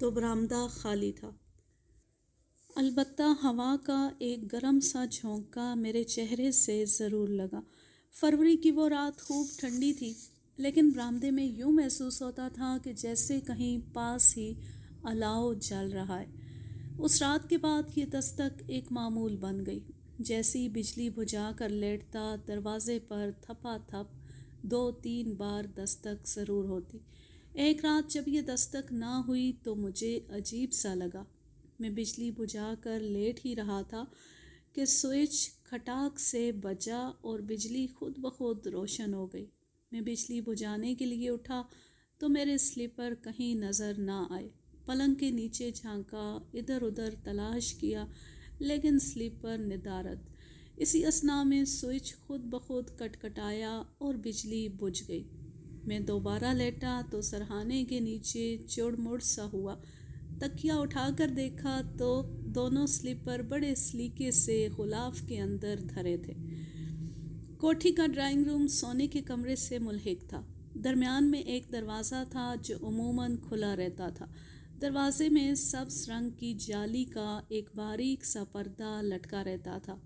تو برآمدہ خالی تھا۔ البتہ ہوا کا ایک گرم سا جھونکا میرے چہرے سے ضرور لگا۔ فروری کی وہ رات خوب ٹھنڈی تھی، لیکن برآمدے میں یوں محسوس ہوتا تھا کہ جیسے کہیں پاس ہی الاؤ جل رہا ہے۔ اس رات کے بعد یہ دستک ایک معمول بن گئی۔ جیسی بجلی بجھا کر لیٹتا، دروازے پر تھپا تھپ 2-3 بار دستک ضرور ہوتی۔ ایک رات جب یہ دستک نہ ہوئی تو مجھے عجیب سا لگا۔ میں بجلی بجھا کر لیٹ ہی رہا تھا کہ سوئچ کھٹاک سے بجا اور بجلی خود بخود روشن ہو گئی۔ میں بجلی بجھانے کے لیے اٹھا تو میرے سلیپر کہیں نظر نہ آئے۔ پلنگ کے نیچے جھانکا، ادھر ادھر تلاش کیا، لیکن سلیپر ندارد۔ اسی اثناء میں سوئچ خود بخود کٹکھٹایا اور بجلی بجھ گئی۔ میں دوبارہ لیٹا تو سرہانے کے نیچے چڑ مڑ سا ہوا۔ تکیہ اٹھا کر دیکھا تو دونوں سلیپر بڑے سلیقے سے غلاف کے اندر دھرے تھے۔ کوٹھی کا ڈرائنگ روم سونے کے کمرے سے ملحق تھا۔ درمیان میں ایک دروازہ تھا جو عموماً کھلا رہتا تھا۔ دروازے میں سبز رنگ کی جالی کا ایک باریک سا پردہ لٹکا رہتا تھا۔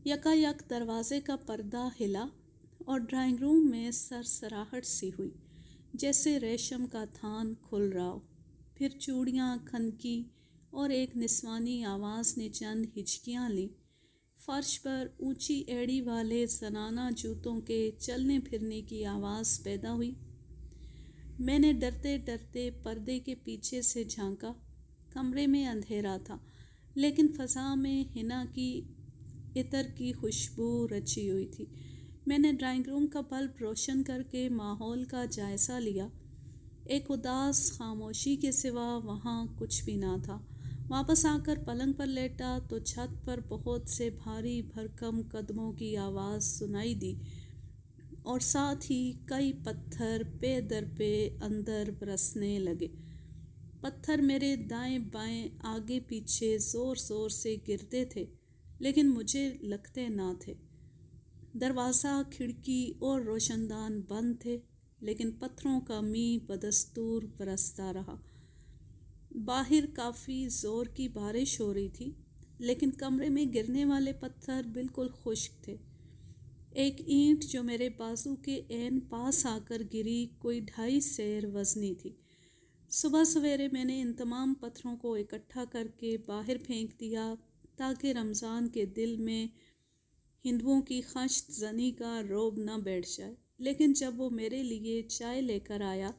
یکایک دروازے کا پردہ ہلا اور ڈرائنگ روم میں سرسراہٹ سی ہوئی، جیسے ریشم کا تھان کھل رہا ہو۔ پھر چوڑیاں کھنکی اور ایک نسوانی آواز نے چند ہچکیاں لیں۔ فرش پر اونچی ایڑی والے زنانہ جوتوں کے چلنے پھرنے کی آواز پیدا ہوئی۔ میں نے ڈرتے ڈرتے پردے کے پیچھے سے جھانکا۔ کمرے میں اندھیرا تھا، لیکن فضا میں حنا کی عطر کی خوشبو رچی ہوئی تھی۔ میں نے ڈرائنگ روم کا بلب روشن کر کے ماحول کا جائزہ لیا۔ ایک اداس خاموشی کے سوا وہاں کچھ بھی نہ تھا۔ واپس آ کر پلنگ پر لیٹا تو چھت پر بہت سے بھاری بھرکم قدموں کی آواز سنائی دی اور ساتھ ہی کئی پتھر پے در پے اندر برسنے لگے۔ پتھر میرے دائیں بائیں آگے پیچھے زور زور سے گرتے تھے، لیکن مجھے لگتے نہ تھے۔ دروازہ، کھڑکی اور روشن دان بند تھے، لیکن پتھروں کا می بدستور برستا رہا۔ باہر کافی زور کی بارش ہو رہی تھی، لیکن کمرے میں گرنے والے پتھر بالکل خشک تھے۔ ایک اینٹ جو میرے بازو کے عین پاس آ کر گری کوئی 2.5 سیر وزنی تھی۔ صبح سویرے میں نے ان تمام پتھروں کو اکٹھا کر کے باہر پھینک دیا تاکہ رمضان کے دل میں ہندوؤں کی خشت زنی کا رعب نہ بیٹھ جائے۔ لیکن جب وہ میرے لیے چائے لے کر آیا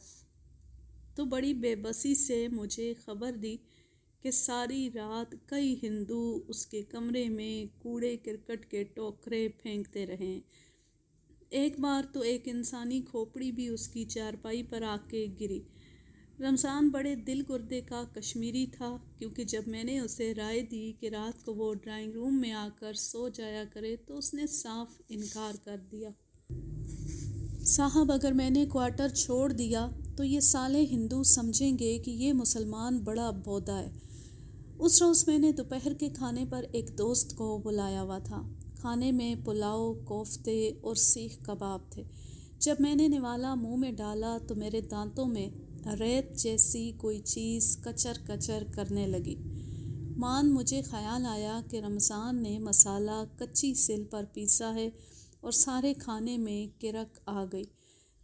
تو بڑی بے بسی سے مجھے خبر دی کہ ساری رات کئی ہندو اس کے کمرے میں کوڑے کرکٹ کے ٹوکرے پھینکتے رہے۔ ایک بار تو ایک انسانی کھوپڑی بھی اس کی چارپائی پر آ کے گری۔ رمضان بڑے دل گردے کا کشمیری تھا، کیونکہ جب میں نے اسے رائے دی کہ رات کو وہ ڈرائنگ روم میں آ کر سو جایا کرے تو اس نے صاف انکار کر دیا۔ صاحب، اگر میں نے کوارٹر چھوڑ دیا تو یہ سالے ہندو سمجھیں گے کہ یہ مسلمان بڑا بودا ہے۔ اس روز میں نے دوپہر کے کھانے پر ایک دوست کو بلایا ہوا تھا۔ کھانے میں پلاؤ، کوفتے اور سیخ کباب تھے۔ جب میں نے نوالا منہ میں ڈالا تو میرے دانتوں میں ریت جیسی کوئی چیز کچر کچر کرنے لگی۔ مجھے خیال آیا کہ رمضان نے مسالہ کچی سل پر پیسا ہے اور سارے کھانے میں کرک آ گئی۔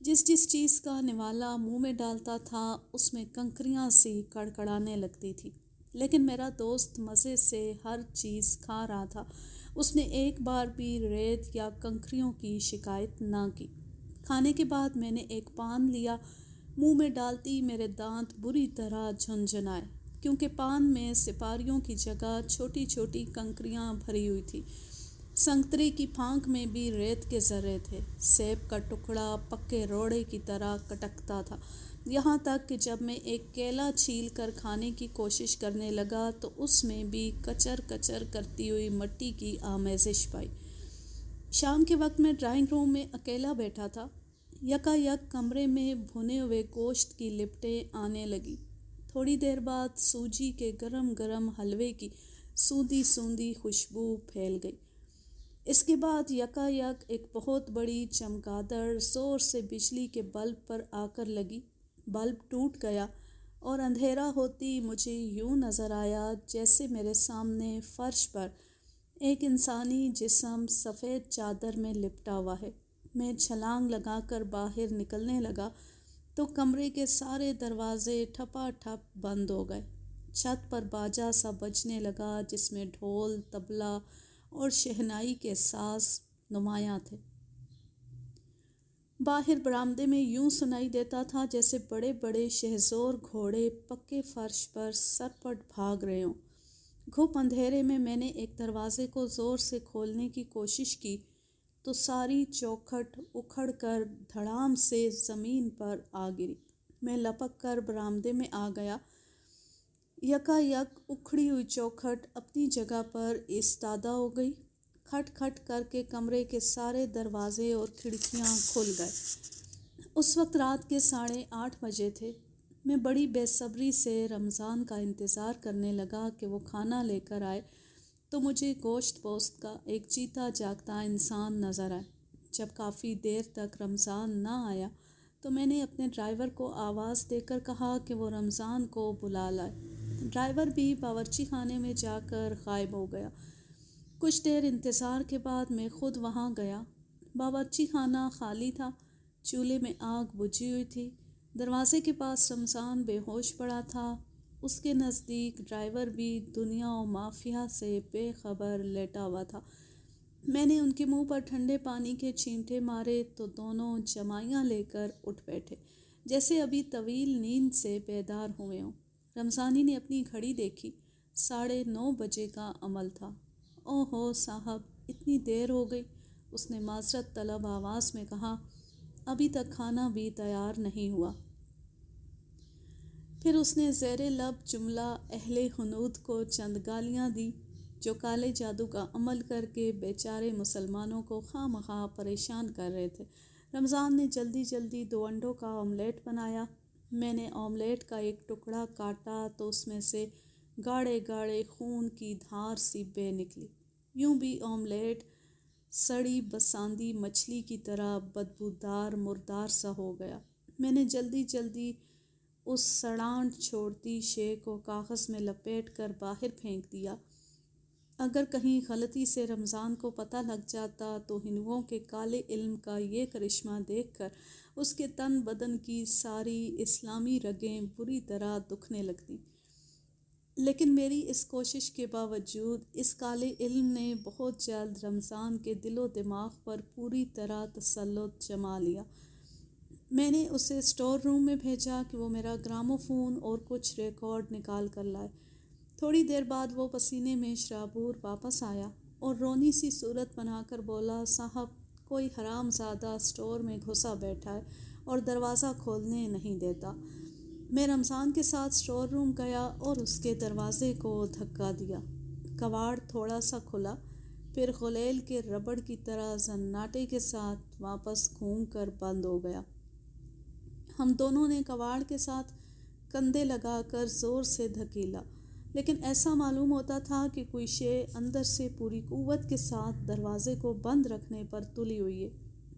جس چیز کا نوالا منہ میں ڈالتا تھا اس میں کنکریاں سی کڑکڑانے لگتی تھی، لیکن میرا دوست مزے سے ہر چیز کھا رہا تھا۔ اس نے ایک بار بھی ریت یا کنکریوں کی شکایت نہ کی۔ کھانے کے بعد میں نے ایک پان لیا۔ منہ میں ڈالتی میرے دانت بری طرح جھنجھنائے، کیونکہ پان میں سپاریوں کی جگہ چھوٹی چھوٹی کنکریاں بھری ہوئی تھی۔ سنگترے کی پھانک میں بھی ریت کے ذرے تھے۔ سیب کا ٹکڑا پکے روڑے کی طرح کٹکتا تھا، یہاں تک کہ جب میں ایک کیلا چھیل کر کھانے کی کوشش کرنے لگا تو اس میں بھی کچر کچر کرتی ہوئی مٹی کی آمیزش پائی۔ شام کے وقت میں ڈرائنگ روم میں اکیلا بیٹھا تھا۔ یکایک کمرے میں بھنے ہوئے گوشت کی لپٹیں آنے لگی۔ تھوڑی دیر بعد سوجی کے گرم گرم حلوے کی سوندھی سوندھی خوشبو پھیل گئی۔ اس کے بعد یکایک ایک بہت بڑی چمگادڑ زور سے بجلی کے بلب پر آ کر لگی۔ بلب ٹوٹ گیا اور اندھیرا ہوتی مجھے یوں نظر آیا جیسے میرے سامنے فرش پر ایک انسانی جسم سفید چادر میں لپٹا ہوا ہے۔ میں چھلانگ لگا کر باہر نکلنے لگا تو کمرے کے سارے دروازے ٹھپا ٹھپ بند ہو گئے۔ چھت پر باجا سا بجنے لگا جس میں ڈھول، طبلہ اور شہنائی کے ساز نمایاں تھے۔ باہر برآمدے میں یوں سنائی دیتا تھا جیسے بڑے بڑے شہزور گھوڑے پکے فرش پر سرپٹ بھاگ رہے ہوں۔ گھپ اندھیرے میں نے ایک دروازے کو زور سے کھولنے کی کوشش کی تو ساری چوکھٹ اکھڑ کر دھڑام سے زمین پر آ گری۔ میں لپک کر برآمدے میں آ گیا۔ یکا یک اکھڑی ہوئی چوکھٹ اپنی جگہ پر ایستادہ ہو گئی۔ کھٹ کھٹ کر کے کمرے کے سارے دروازے اور کھڑکیاں کھل گئے۔ اس وقت رات کے 8:30 بجے تھے۔ میں بڑی بے صبری سے رمضان کا انتظار کرنے لگا کہ وہ کھانا لے کر آئے تو مجھے گوشت پوست کا ایک جیتا جاگتا انسان نظر آئے۔ جب کافی دیر تک رمضان نہ آیا تو میں نے اپنے ڈرائیور کو آواز دے کر کہا کہ وہ رمضان کو بلا لائے۔ ڈرائیور بھی باورچی خانے میں جا کر غائب ہو گیا۔ کچھ دیر انتظار کے بعد میں خود وہاں گیا۔ باورچی خانہ خالی تھا، چولہے میں آگ بجھی ہوئی تھی۔ دروازے کے پاس رمضان بے ہوش پڑا تھا۔ اس کے نزدیک ڈرائیور بھی دنیا و مافیہ سے بے خبر لیٹا ہوا تھا۔ میں نے ان کے منہ پر ٹھنڈے پانی کے چھینٹے مارے تو دونوں جمائیاں لے کر اٹھ بیٹھے جیسے ابھی طویل نیند سے بیدار ہوئے ہوں۔ رمضانی نے اپنی گھڑی دیکھی، 9:30 بجے کا عمل تھا۔ او ہو صاحب، اتنی دیر ہو گئی، اس نے معذرت طلب آواز میں کہا۔ ابھی تک کھانا بھی تیار نہیں ہوا۔ پھر اس نے زیر لب جملہ اہل ہنود کو چند گالیاں دیں جو کالے جادو کا عمل کر کے بیچارے مسلمانوں کو خواہ مخواہ پریشان کر رہے تھے۔ رمضان نے جلدی جلدی 2 انڈوں کا آملیٹ بنایا۔ میں نے آملیٹ کا ایک ٹکڑا کاٹا تو اس میں سے گاڑھے گاڑھے خون کی دھار سی بہہ نکلی۔ یوں بھی آملیٹ سڑی بساندی مچھلی کی طرح بدبودار مردار سا ہو گیا۔ میں نے جلدی جلدی اس سڑانٹ چھوڑتی شے کو کاغذ میں لپیٹ کر باہر پھینک دیا۔ اگر کہیں غلطی سے رمضان کو پتہ لگ جاتا تو ہندوؤں کے کالے علم کا یہ کرشمہ دیکھ کر اس کے تن بدن کی ساری اسلامی رگیں بری طرح دکھنے لگتیں۔ لیکن میری اس کوشش کے باوجود اس کالے علم نے بہت جلد رمضان کے دل و دماغ پر پوری طرح تسلط جما لیا۔ میں نے اسے اسٹور روم میں بھیجا کہ وہ میرا گراموفون اور کچھ ریکارڈ نکال کر لائے۔ تھوڑی دیر بعد وہ پسینے میں شرابور واپس آیا اور رونی سی صورت بنا کر بولا، صاحب کوئی حرام زادہ اسٹور میں گھسا بیٹھا ہے اور دروازہ کھولنے نہیں دیتا۔ میں رمضان کے ساتھ اسٹور روم گیا اور اس کے دروازے کو دھکا دیا۔ کواڑ تھوڑا سا کھلا، پھر غلیل کے ربڑ کی طرح زناٹے کے ساتھ واپس گھوم کر بند ہو گیا۔ ہم دونوں نے کواڑ کے ساتھ کندھے لگا کر زور سے دھکیلا، لیکن ایسا معلوم ہوتا تھا کہ کوئی شے اندر سے پوری قوت کے ساتھ دروازے کو بند رکھنے پر تلی ہوئی ہے۔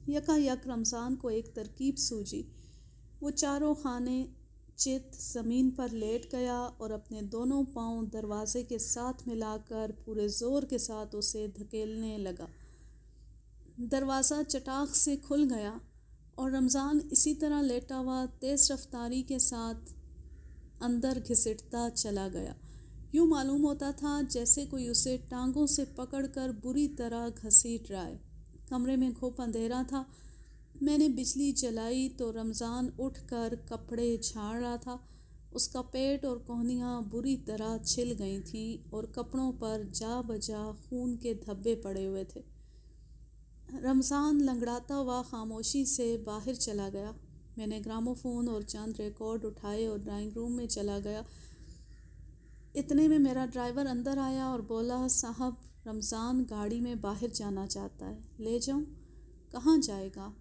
یکا یک رمضان کو ایک ترکیب سوجی۔ وہ چاروں خانے چت زمین پر لیٹ گیا اور اپنے دونوں پاؤں دروازے کے ساتھ ملا کر پورے زور کے ساتھ اسے دھکیلنے لگا۔ دروازہ چٹاخ سے کھل گیا اور رمضان اسی طرح لیٹا ہوا تیز رفتاری کے ساتھ اندر گھسٹتا چلا گیا۔ یوں معلوم ہوتا تھا جیسے کوئی اسے ٹانگوں سے پکڑ کر بری طرح گھسیٹ رہا ہے۔ کمرے میں گھوپ اندھیرا تھا۔ میں نے بجلی جلائی تو رمضان اٹھ کر کپڑے جھاڑ رہا تھا۔ اس کا پیٹ اور کوہنیاں بری طرح چھل گئی تھیں اور کپڑوں پر جا بجا خون کے دھبے پڑے ہوئے تھے۔ رمضان لنگڑاتا ہوا خاموشی سے باہر چلا گیا۔ میں نے گراموفون اور چند ریکارڈ اٹھائے اور ڈرائنگ روم میں چلا گیا۔ اتنے میں میرا ڈرائیور اندر آیا اور بولا، صاحب رمضان گاڑی میں باہر جانا چاہتا ہے، لے جاؤں؟ کہاں جائے گا؟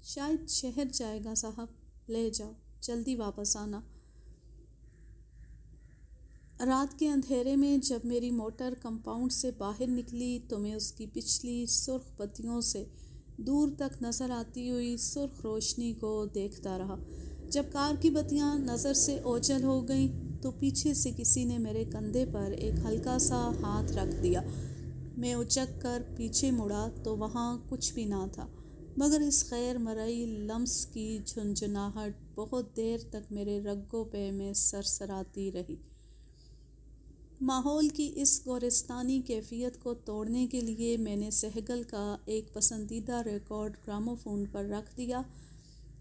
شاید شہر جائے گا صاحب، لے جاؤ، جلدی واپس آنا۔ رات کے اندھیرے میں جب میری موٹر کمپاؤنڈ سے باہر نکلی تو میں اس کی پچھلی سرخ بتیوں سے دور تک نظر آتی ہوئی سرخ روشنی کو دیکھتا رہا۔ جب کار کی بتیاں نظر سے اوجھل ہو گئیں تو پیچھے سے کسی نے میرے کندھے پر ایک ہلکا سا ہاتھ رکھ دیا۔ میں اچک کر پیچھے مڑا تو وہاں کچھ بھی نہ تھا، مگر اس غیر مرئی لمس کی جھنجھناہٹ بہت دیر تک میرے رگوں پے میں سرسراتی رہی۔ ماحول کی اس گورستانی کیفیت کو توڑنے کے لیے میں نے سہگل کا ایک پسندیدہ ریکارڈ گراموفون پر رکھ دیا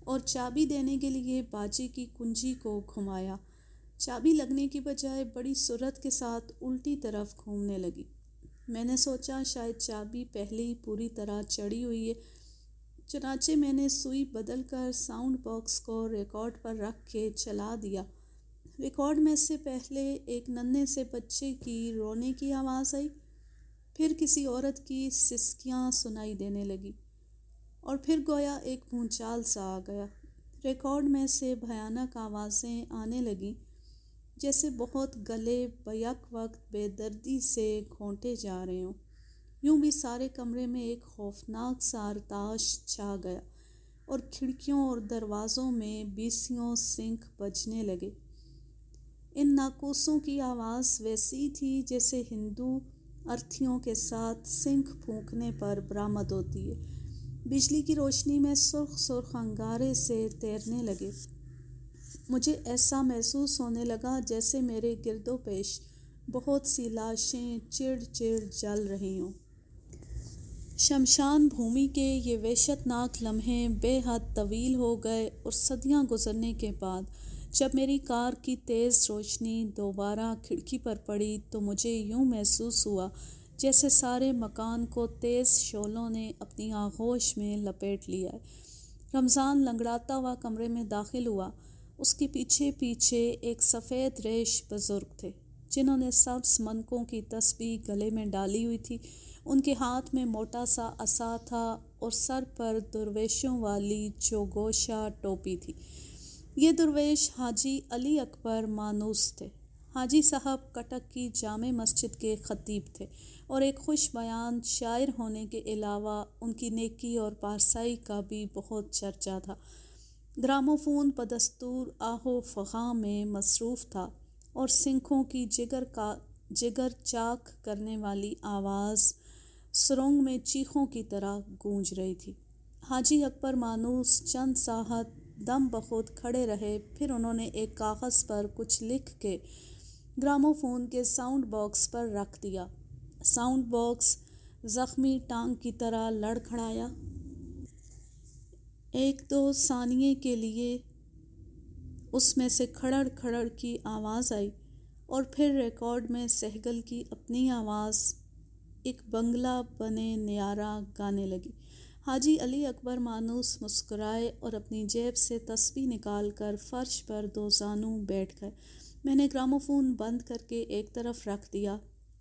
اور چابی دینے کے لیے باجے کی کنجی کو گھمایا۔ چابی لگنے کی بجائے بڑی سرعت کے ساتھ الٹی طرف گھومنے لگی۔ میں نے سوچا شاید چابی پہلے ہی پوری طرح چڑھی ہوئی ہے، چنانچہ میں نے سوئی بدل کر ساؤنڈ باکس کو ریکارڈ پر رکھ کے چلا دیا۔ ریکارڈ میں سے پہلے ایک ننھے سے بچے کی رونے کی آواز آئی، پھر کسی عورت کی سسکیاں سنائی دینے لگی، اور پھر گویا ایک بھونچال سا آ گیا۔ ریکارڈ میں سے بھیانک آوازیں آنے لگیں، جیسے بہت گلے بیک وقت بے دردی سے گھونٹے جا رہے ہوں۔ یوں بھی سارے کمرے میں ایک خوفناک سا ارتعاش چھا گیا، اور کھڑکیوں اور دروازوں میں بیسیوں سنکھ بجنے لگے۔ ان ناقوسوں کی آواز ویسی تھی جیسے ہندو ارتھیوں کے ساتھ سنکھ پھونکنے پر برآمد ہوتی ہے۔ بجلی کی روشنی میں سرخ سرخ انگارے سے تیرنے لگے۔ مجھے ایسا محسوس ہونے لگا جیسے میرے گرد و پیش بہت سی لاشیں چڑ چڑ جل رہی ہوں۔ شمشان بھومی کے یہ وحشت ناک لمحے بے حد طویل ہو گئے، اور صدیاں گزرنے کے بعد جب میری کار کی تیز روشنی دوبارہ کھڑکی پر پڑی تو مجھے یوں محسوس ہوا جیسے سارے مکان کو تیز شعلوں نے اپنی آغوش میں لپیٹ لیا ہے۔ رمضان لنگڑاتا ہوا کمرے میں داخل ہوا۔ اس کے پیچھے پیچھے ایک سفید ریش بزرگ تھے، جنہوں نے سبز منکوں کی تسبیح گلے میں ڈالی ہوئی تھی۔ ان کے ہاتھ میں موٹا سا عصا تھا اور سر پر درویشوں والی چوگوشا ٹوپی تھی۔ یہ درویش حاجی علی اکبر مانوس تھے۔ حاجی صاحب کٹک کی جامع مسجد کے خطیب تھے، اور ایک خوش بیان شاعر ہونے کے علاوہ ان کی نیکی اور پارسائی کا بھی بہت چرچا تھا۔ گراموفون بدستور آہ و فغاں میں مصروف تھا، اور سنکھوں کی جگر چاک کرنے والی آواز سرنگ میں چیخوں کی طرح گونج رہی تھی۔ حاجی اکبر مانوس چند ساعت دم بخود کھڑے رہے، پھر انہوں نے ایک کاغذ پر کچھ لکھ کے گراموفون کے ساؤنڈ باکس پر رکھ دیا۔ ساؤنڈ باکس زخمی ٹانگ کی طرح لڑکھڑایا۔ ایک دو ثانیے کے لیے اس میں سے کھڑڑ کھڑڑ کی آواز آئی، اور پھر ریکارڈ میں سہگل کی اپنی آواز ایک بنگلہ بنے نیارہ گانے لگی۔ حاجی علی اکبر مانوس مسکرائے اور اپنی جیب سے تسبیح نکال کر فرش پر دو زانوں بیٹھ گئے۔ میں نے گراموفون بند کر کے ایک طرف رکھ دیا۔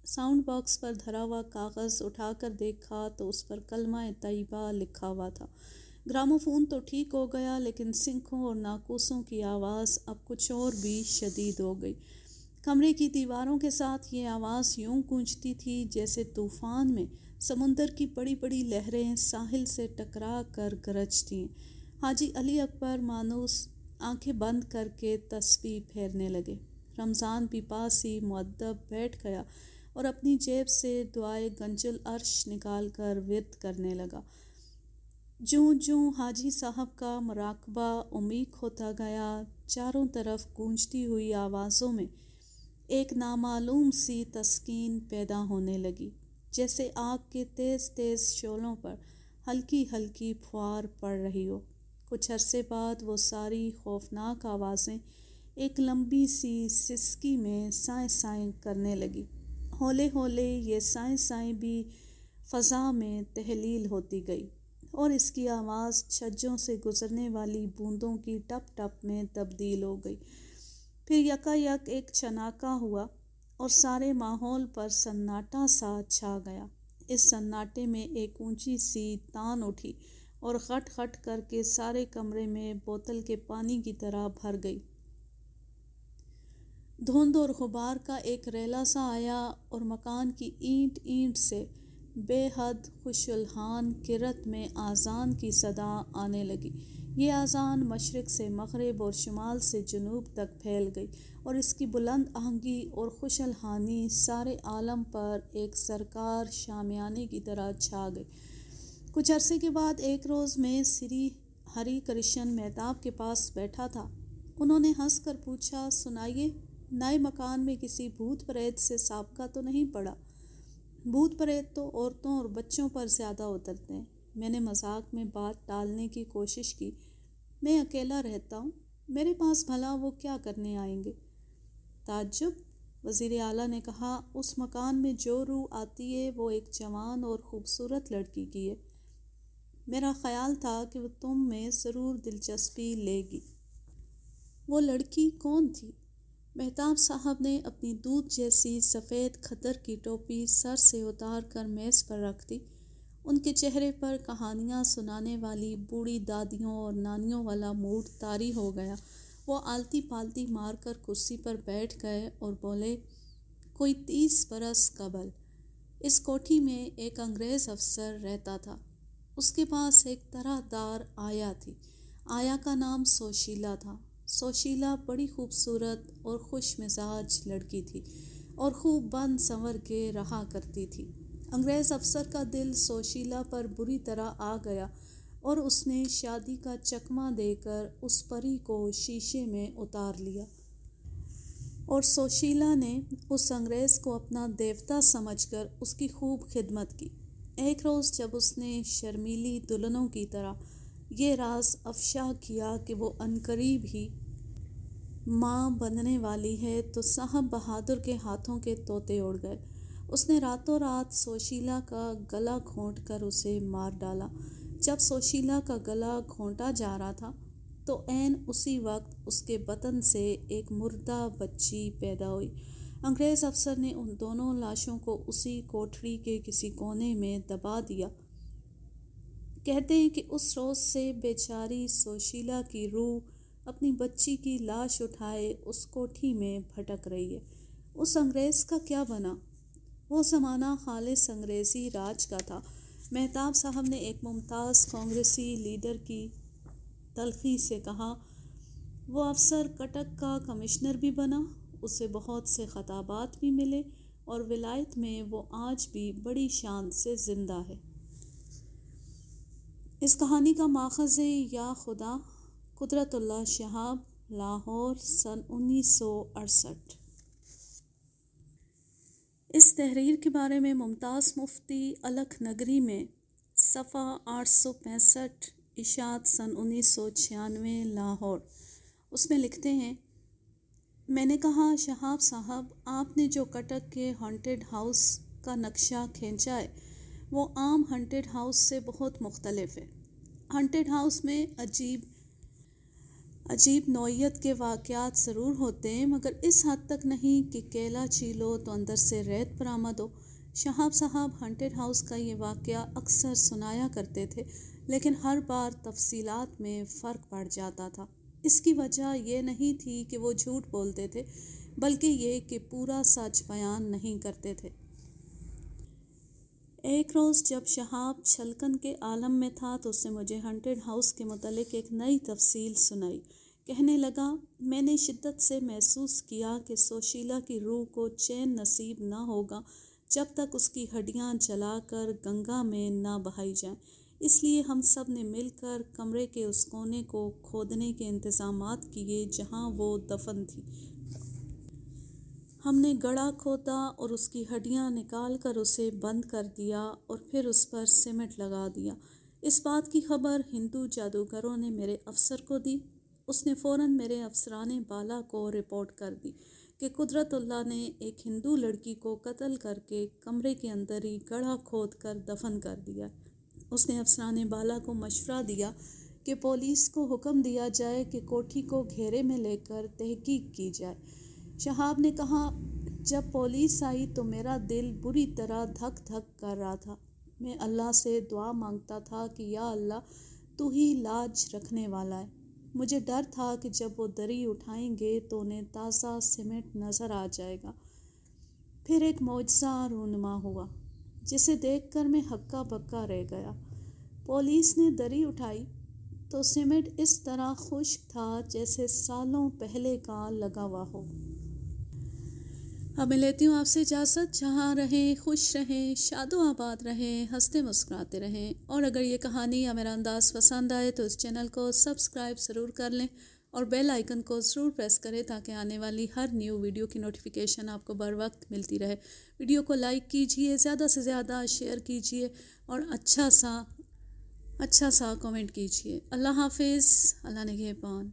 ساؤنڈ باکس پر دھرا ہوا کاغذ اٹھا کر دیکھا تو اس پر کلمہ طیبہ لکھا ہوا تھا۔ گراموفون تو ٹھیک ہو گیا، لیکن سنکھوں اور ناقوسوں کی آواز اب کچھ اور بھی شدید ہو گئی۔ کمرے کی دیواروں کے ساتھ یہ آواز یوں گونجتی تھی جیسے طوفان میں سمندر کی بڑی بڑی لہریں ساحل سے ٹکرا کر گرجتی ہیں۔ حاجی علی اکبر مانوس آنکھیں بند کر کے تسبیح پھیرنے لگے۔ رمضان بھی پاس ہی مؤدب بیٹھ گیا اور اپنی جیب سے دعائے گنج العرش نکال کر ورد کرنے لگا۔ جوں جوں حاجی صاحب کا مراقبہ عمیق ہوتا گیا، چاروں طرف گونجتی ہوئی آوازوں میں ایک نامعلوم سی تسکین پیدا ہونے لگی، جیسے آگ کے تیز تیز شعلوں پر ہلکی ہلکی پھوار پڑ رہی ہو۔ کچھ عرصے بعد وہ ساری خوفناک آوازیں ایک لمبی سی سسکی میں سائیں سائیں کرنے لگی۔ ہولے ہولے یہ سائیں سائیں بھی فضا میں تحلیل ہوتی گئی، اور اس کی آواز چھجوں سے گزرنے والی بوندوں کی ٹپ ٹپ میں تبدیل ہو گئی۔ پھر یکا یک ایک چھناکا ہوا اور سارے ماحول پر سناٹا سا چھا گیا۔ اس سناٹے میں ایک اونچی سی تان اٹھی اور غٹ غٹ کر کے سارے کمرے میں بوتل کے پانی کی طرح بھر گئی۔ دھند اور غبار کا ایک ریلا سا آیا، اور مکان کی اینٹ اینٹ سے بے حد خوش الحان کرت میں آذان کی صدا آنے لگی۔ یہ اذان مشرق سے مغرب اور شمال سے جنوب تک پھیل گئی اور اس کی بلند آہنگی اور خوش الحانی سارے عالم پر ایک سرکار شامیانے کی طرح چھا گئی۔ کچھ عرصے کے بعد ایک روز میں سری ہری کرشن مہتاب کے پاس بیٹھا تھا۔ انہوں نے ہنس کر پوچھا، سنائیے، نئے مکان میں کسی بھوت پریت سے سابقہ تو نہیں پڑا؟ بھوت پریت تو عورتوں اور بچوں پر زیادہ اترتے ہیں۔ میں نے مذاق میں بات ٹالنے کی کوشش کی۔ میں اکیلا رہتا ہوں، میرے پاس بھلا وہ کیا کرنے آئیں گے؟ تعجب؟ وزیر اعلیٰ نے کہا، اس مکان میں جو روح آتی ہے وہ ایک جوان اور خوبصورت لڑکی کی ہے۔ میرا خیال تھا کہ وہ تم میں ضرور دلچسپی لے گی۔ وہ لڑکی کون تھی؟ مہتاب صاحب نے اپنی دودھ جیسی سفید کھدر کی ٹوپی سر سے اتار کر میز پر رکھ دی۔ ان کے چہرے پر کہانیاں سنانے والی بوڑھی دادیوں اور نانیوں والا موڈ طاری ہو گیا۔ وہ آلتی پالتی مار کر کرسی پر بیٹھ گئے اور بولے، کوئی 30 برس قبل اس کوٹھی میں ایک انگریز افسر رہتا تھا۔ اس کے پاس ایک طرح دار آیا تھی۔ آیا کا نام سوشیلا تھا۔ سوشیلا بڑی خوبصورت اور خوش مزاج لڑکی تھی اور خوب بن سنور کے رہا کرتی تھی۔ انگریز افسر کا دل سوشیلا پر بری طرح آ گیا اور اس نے شادی کا چکمہ دے کر اس پری کو شیشے میں اتار لیا، اور سوشیلا نے اس انگریز کو اپنا دیوتا سمجھ کر اس کی خوب خدمت کی۔ ایک روز جب اس نے شرمیلی دلہنوں کی طرح یہ راز افشا کیا کہ وہ عنقریب ہی ماں بننے والی ہے تو صاحب بہادر کے ہاتھوں کے طوطے اڑ گئے۔ اس نے راتوں رات سوشیلا کا گلا گھونٹ کر اسے مار ڈالا۔ جب سوشیلا کا گلا گھونٹا جا رہا تھا تو عین اسی وقت اس کے بطن سے ایک مردہ بچی پیدا ہوئی۔ انگریز افسر نے ان دونوں لاشوں کو اسی کوٹھری کے کسی کونے میں دبا دیا۔ کہتے ہیں کہ اس روز سے بیچاری سوشیلا کی روح اپنی بچی کی لاش اٹھائے اس کوٹھی میں بھٹک رہی ہے۔ اس انگریز کا کیا بنا؟ وہ زمانہ خالص انگریزی راج کا تھا۔ مہتاب صاحب نے ایک ممتاز کانگریسی لیڈر کی تلخی سے کہا، وہ افسر کٹک کا کمشنر بھی بنا، اسے بہت سے خطابات بھی ملے، اور ولایت میں وہ آج بھی بڑی شان سے زندہ ہے۔ اس کہانی کا ماخذ ہے یا خدا، قدرت اللہ شہاب، لاہور، سن 1968۔ اس تحریر کے بارے میں ممتاز مفتی الکھ نگری میں صفحہ 865، اشاعت سن 1996، لاہور، اس میں لکھتے ہیں، میں نے کہا، شہاب صاحب، آپ نے جو کٹک کے ہانٹڈ ہاؤس کا نقشہ کھینچا ہے وہ عام ہانٹڈ ہاؤس سے بہت مختلف ہے۔ ہانٹڈ ہاؤس میں عجیب نوعیت کے واقعات ضرور ہوتے ہیں، مگر اس حد تک نہیں کہ کیلا چھیلو تو اندر سے ریت برآمد ہو۔ شہاب صاحب ہانٹڈ ہاؤس کا یہ واقعہ اکثر سنایا کرتے تھے، لیکن ہر بار تفصیلات میں فرق پڑ جاتا تھا۔ اس کی وجہ یہ نہیں تھی کہ وہ جھوٹ بولتے تھے، بلکہ یہ کہ پورا سچ بیان نہیں کرتے تھے۔ ایک روز جب شہاب چھلکن کے عالم میں تھا تو اس نے مجھے ہانٹڈ ہاؤس کے متعلق ایک نئی تفصیل سنائی۔ کہنے لگا، میں نے شدت سے محسوس کیا کہ سوشیلا کی روح کو چین نصیب نہ ہوگا جب تک اس کی ہڈیاں جلا کر گنگا میں نہ بہائی جائیں۔ اس لیے ہم سب نے مل کر کمرے کے اس کونے کو کھودنے کے انتظامات کیے جہاں وہ دفن تھی۔ ہم نے گڑھا کھودا اور اس کی ہڈیاں نکال کر اسے بند کر دیا اور پھر اس پر سیمنٹ لگا دیا۔ اس بات کی خبر ہندو جادوگروں نے میرے افسر کو دی۔ اس نے فوراً میرے افسران بالا کو رپورٹ کر دی کہ قدرت اللہ نے ایک ہندو لڑکی کو قتل کر کے کمرے کے اندر ہی گڑھا کھود کر دفن کر دیا۔ اس نے افسران بالا کو مشورہ دیا کہ پولیس کو حکم دیا جائے کہ کوٹھی کو گھیرے میں لے کر تحقیق کی جائے۔ شہاب نے کہا، جب پولیس آئی تو میرا دل بری طرح دھک دھک کر رہا تھا۔ میں اللہ سے دعا مانگتا تھا کہ یا اللہ، تو ہی لاج رکھنے والا ہے۔ مجھے ڈر تھا کہ جب وہ دری اٹھائیں گے تو انہیں تازہ سیمنٹ نظر آ جائے گا۔ پھر ایک معجزہ رونما ہوا جسے دیکھ کر میں ہکا بکا رہ گیا۔ پولیس نے دری اٹھائی، تو سیمنٹ اس طرح خشک تھا جیسے سالوں پہلے کا لگا ہوا ہو۔ اب میں لیتی ہوں آپ سے اجازت، جہاں رہیں خوش رہیں، شاد و آباد رہیں، ہنستے مسکراتے رہیں، اور اگر یہ کہانی یا میرا انداز پسند آئے تو اس چینل کو سبسکرائب ضرور کر لیں اور بیل آئیکن کو ضرور پریس کریں تاکہ آنے والی ہر نیو ویڈیو کی نوٹیفیکیشن آپ کو بر وقت ملتی رہے۔ ویڈیو کو لائک کیجئے، زیادہ سے زیادہ شیئر کیجئے اور اچھا سا کمنٹ کیجئے۔ اللہ حافظ، اللہ نگہبان۔